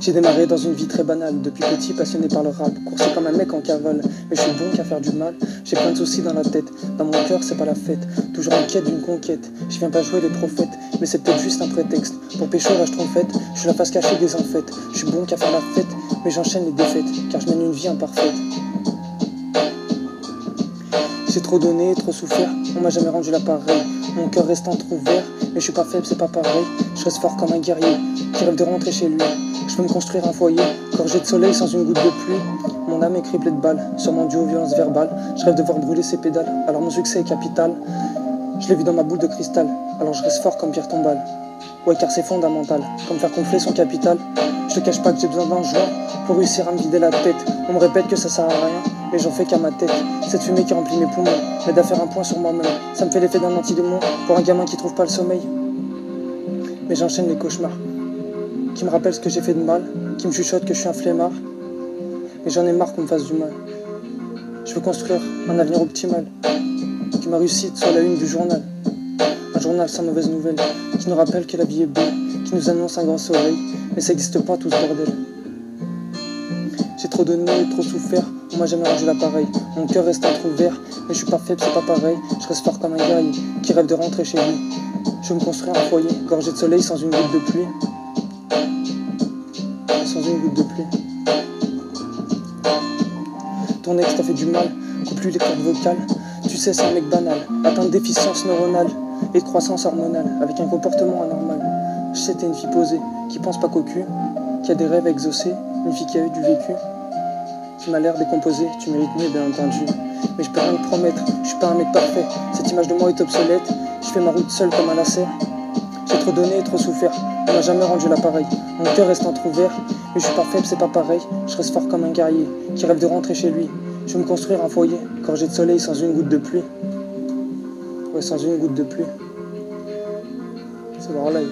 J'ai démarré dans une vie très banale, depuis petit passionné par le rap, coursé comme un mec en cavale, mais je suis bon qu'à faire du mal, j'ai plein de soucis dans la tête, dans mon cœur c'est pas la fête, toujours en quête d'une conquête, je viens pas jouer les prophètes, mais c'est peut-être juste un prétexte, pour pécho là je trompette, je suis la face cachée des enfêtes, je suis bon qu'à faire la fête, mais j'enchaîne les défaites, car je mène une vie imparfaite. J'ai trop donné, trop souffert, on m'a jamais rendu l'appareil, mon cœur reste entrouvert, mais je suis pas faible, c'est pas pareil, je reste fort comme un guerrier, qui rêve de rentrer chez lui. Je peux me construire un foyer, gorgé de soleil sans une goutte de pluie. Mon âme est criblée de balles, sûrement due aux violences verbales. Je rêve de voir brûler ses pédales, alors mon succès est capital. Je l'ai vu dans ma boule de cristal, alors je reste fort comme Pierre Tombal. Ouais, car c'est fondamental, comme faire gonfler son capital. Je te cache pas que j'ai besoin d'un joint pour réussir à me vider la tête. On me répète que ça sert à rien, mais j'en fais qu'à ma tête. Cette fumée qui remplit mes poumons m'aide à faire un point sur moi-même. Ça me fait l'effet d'un antidémon pour un gamin qui trouve pas le sommeil. Mais j'enchaîne les cauchemars qui me rappellent ce que j'ai fait de mal, qui me chuchotent que je suis un flemmard. Mais j'en ai marre qu'on me fasse du mal. Je veux construire un avenir optimal, que ma réussite soit la une du journal. Un journal sans mauvaise nouvelle, qui nous rappelle que la vie est belle, qui nous annonce un grand soleil, mais ça n'existe pas tout ce bordel. J'ai trop donné et trop souffert, on m'a jamais rendu l'appareil. Mon cœur reste entrouvert, mais je suis pas faible, c'est pas pareil. Je reste fort comme un guerrier, qui rêve de rentrer chez lui. Je veux me construire un foyer, gorgé de soleil sans une goutte de pluie. Sans une goutte de pluie. Ton ex t'a fait du mal, coupe lui les cordes vocales. Tu sais, c'est un mec banal, atteint de déficience neuronale et de croissance hormonale, avec un comportement anormal. Je sais, t'es une fille posée, qui pense pas qu'au cul, qui a des rêves exaucés, une fille qui a eu du vécu, qui m'a l'air décomposé, tu mérites mieux bien entendu. Mais je peux rien te promettre, je suis pas un mec parfait, cette image de moi est obsolète, je fais ma route seule comme un lacet. J'ai trop donné et trop souffert, on m'a jamais rendu l'appareil. Mon cœur reste entrouvert, mais je suis pas faible, c'est pas pareil. Je reste fort comme un guerrier, qui rêve de rentrer chez lui. Je veux me construire un foyer, gorgé de soleil sans une goutte de pluie. Ouais, sans une goutte de pluie. C'est leur live.